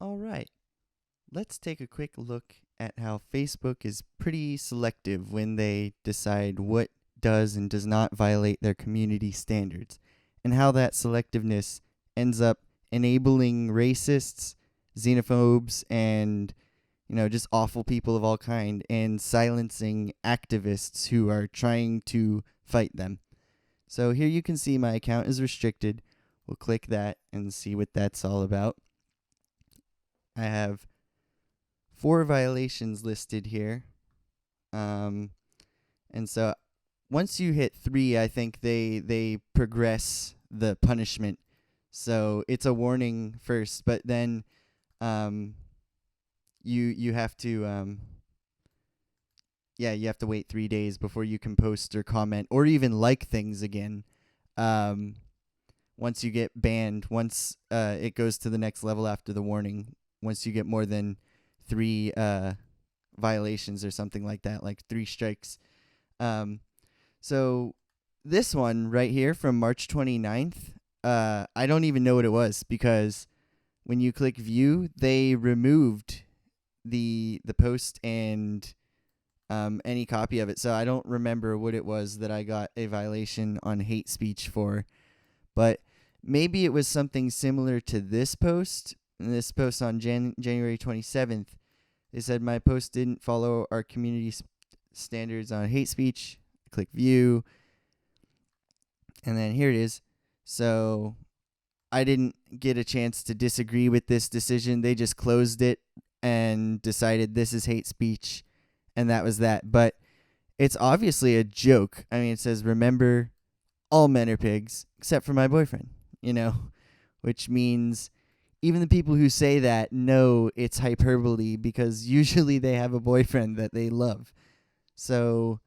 All right, let's take a quick look at how Facebook is pretty selective when they decide what does and does not violate their community standards, and how that selectiveness ends up enabling racists, xenophobes, and just awful people of all kind, and silencing activists who are trying to fight them. So here you can see my account is restricted. We'll click that and see what that's all about. I have 4 violations listed here. Um, and so once you hit 3, I think they progress the punishment. So it's a warning first, but then um, you have to you have to wait 3 days before you can post or comment or even like things again. Um, once you get banned, once it goes to the next level after the warning, once you get more than 3 violations or something like that, like 3 strikes. Um, so this one right here from March 29th, I don't even know what it was because when you click view, they removed the post and any copy of it. So I don't remember what it was that I got a violation on hate speech for, but maybe it was something similar to this post. And this post on January 27th, they said my post didn't follow our community standards on hate speech. Click view, and then here it is. So I didn't get a chance to disagree with this decision. They just closed it and decided this is hate speech, and that was that. But it's obviously a joke. I mean, it says, remember, all men are pigs, except for my boyfriend, which means even the people who say that know it's hyperbole because usually they have a boyfriend that they love. So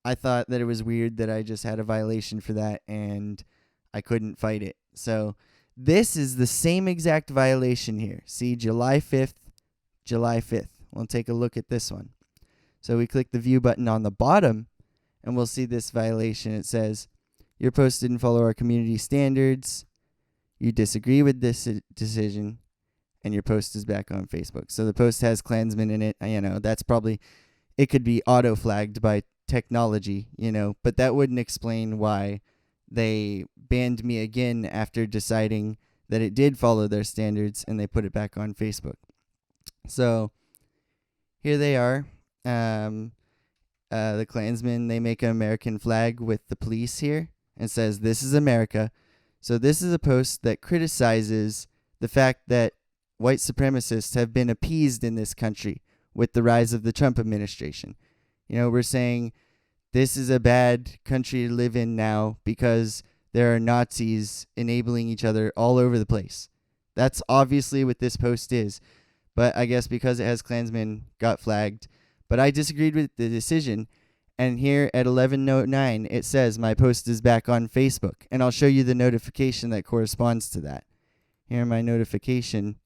I thought that it was weird that I just had a violation for that and I couldn't fight it. So this is the same exact violation here. See, July 5th, July 5th. We'll take a look at this one. So we click the view button on the bottom and we'll see this violation. It says, your post didn't follow our community standards. You disagree with this decision, and your post is back on Facebook. So the post has Klansmen in it. That's probably, it could be auto-flagged by technology, but that wouldn't explain why they banned me again after deciding that it did follow their standards and they put it back on Facebook. So here they are. The Klansmen, they make an American flag with the police here and says, this is America. So this is a post that criticizes the fact that white supremacists have been appeased in this country with the rise of the Trump administration. We're saying this is a bad country to live in now because there are Nazis enabling each other all over the place. That's obviously what this post is. But I guess because it has Klansmen, got flagged. But I disagreed with the decision. And here at 11:09, it says my post is back on Facebook. And I'll show you the notification that corresponds to that. Here in my notification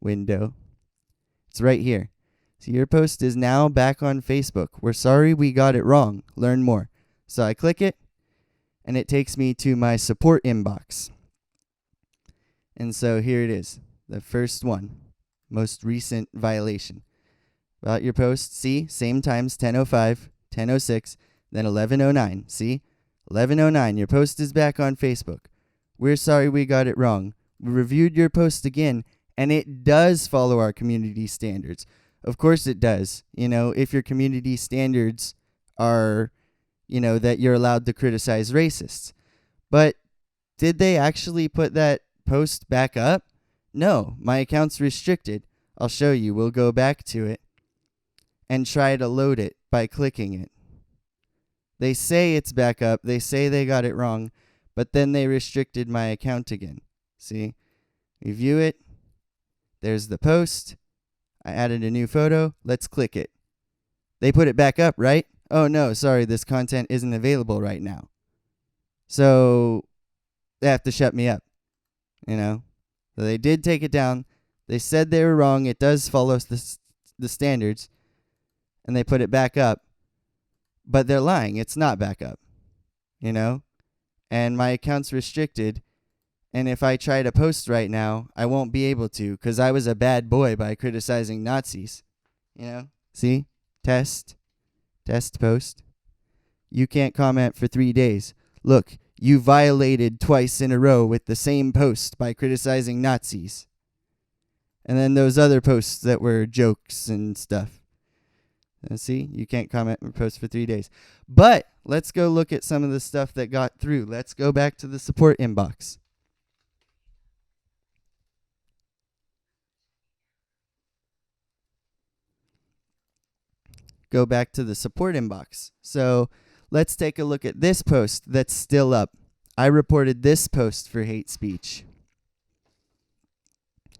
window. It's right here. So your post is now back on Facebook. We're sorry we got it wrong. Learn more. So I click it, and it takes me to my support inbox. And so here it is, the first one, most recent violation. About your post, see, same times, 10:05, 10:06, then 11:09. See, 11:09, your post is back on Facebook. We're sorry we got it wrong. We reviewed your post again, and it does follow our community standards. Of course it does. If your community standards are, that you're allowed to criticize racists. But did they actually put that post back up? No, my account's restricted. I'll show you. We'll go back to it and try to load it by clicking it. They say it's back up. They say they got it wrong, but then they restricted my account again. See? We view it. There's the post. I added a new photo. Let's click it. They put it back up, right? Oh no, sorry, this content isn't available right now. So they have to shut me up, So they did take it down. They said they were wrong. It does follow the standards. And they put it back up. But they're lying. It's not back up, And my account's restricted. And if I try to post right now, I won't be able to because I was a bad boy by criticizing Nazis. You know? See? Test. Test post. You can't comment for 3 days. Look, you violated twice in a row with the same post by criticizing Nazis. And then those other posts that were jokes and stuff. See, you can't comment or post for 3 days. But let's go look at some of the stuff that got through. Let's go back to the support inbox. Go back to the support inbox. So let's take a look at this post that's still up. I reported this post for hate speech.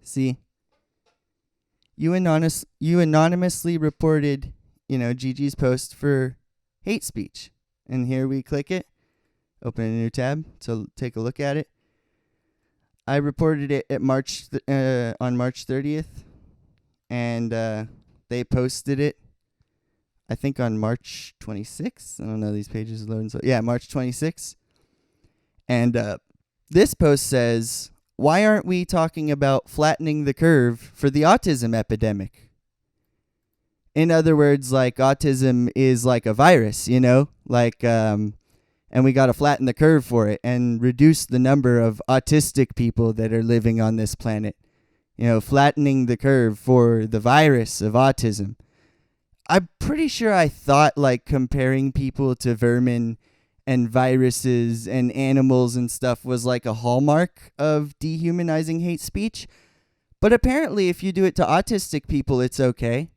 See? You anonymously reported, Gigi's post for hate speech. And here we click it. Open a new tab to take a look at it. I reported it at on March 30th. And they posted it, I think, on March 26th. I don't know, these pages loading. So yeah, March 26th. And this post says, why aren't we talking about flattening the curve for the autism epidemic? In other words, like, autism is like a virus, like, and we got to flatten the curve for it and reduce the number of autistic people that are living on this planet. Flattening the curve for the virus of autism. I'm pretty sure I thought, like, comparing people to vermin and viruses and animals and stuff was like a hallmark of dehumanizing hate speech. But apparently if you do it to autistic people, it's okay.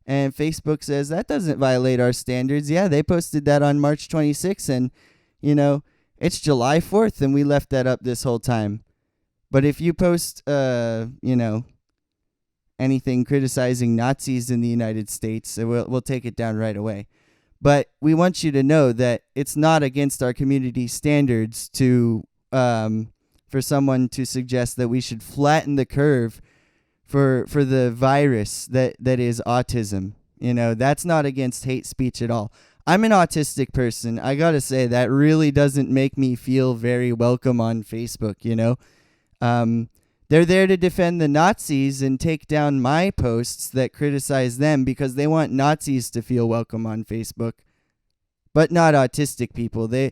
And Facebook says that doesn't violate our standards. Yeah, they posted that on March 26th, and, it's July 4th, and we left that up this whole time. But if you post, anything criticizing Nazis in the United States, we'll take it down right away. But we want you to know that it's not against our community standards to for someone to suggest that we should flatten the curve for the virus that is autism. That's not against hate speech at all. I'm an autistic person. I gotta say, that really doesn't make me feel very welcome on Facebook, They're there to defend the Nazis and take down my posts that criticize them because they want Nazis to feel welcome on Facebook, but not autistic people. They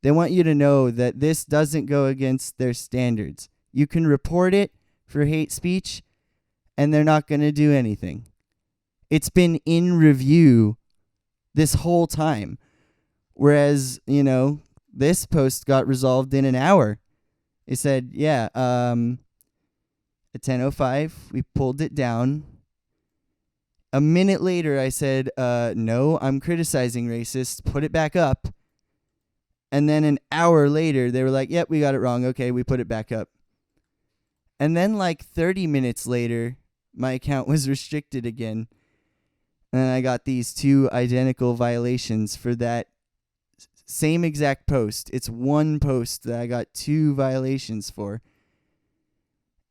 want you to know that this doesn't go against their standards. You can report it for hate speech, and they're not going to do anything. It's been in review this whole time, whereas, this post got resolved in an hour. It said, yeah, at 10:05, we pulled it down. A minute later, I said, no, I'm criticizing racists. Put it back up. And then an hour later, they were like, yep, we got it wrong. Okay, we put it back up. And then like 30 minutes later, my account was restricted again. And I got these 2 identical violations for that same exact post. It's one post that I got 2 violations for.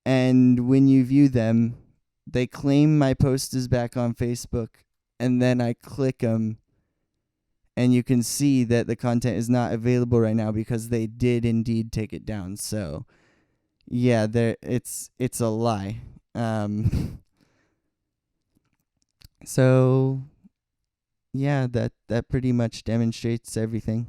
And when you view them, they claim my post is back on Facebook, and then I click them, and you can see that the content is not available right now because they did indeed take it down. So, yeah, it's a lie. So, yeah, that pretty much demonstrates everything.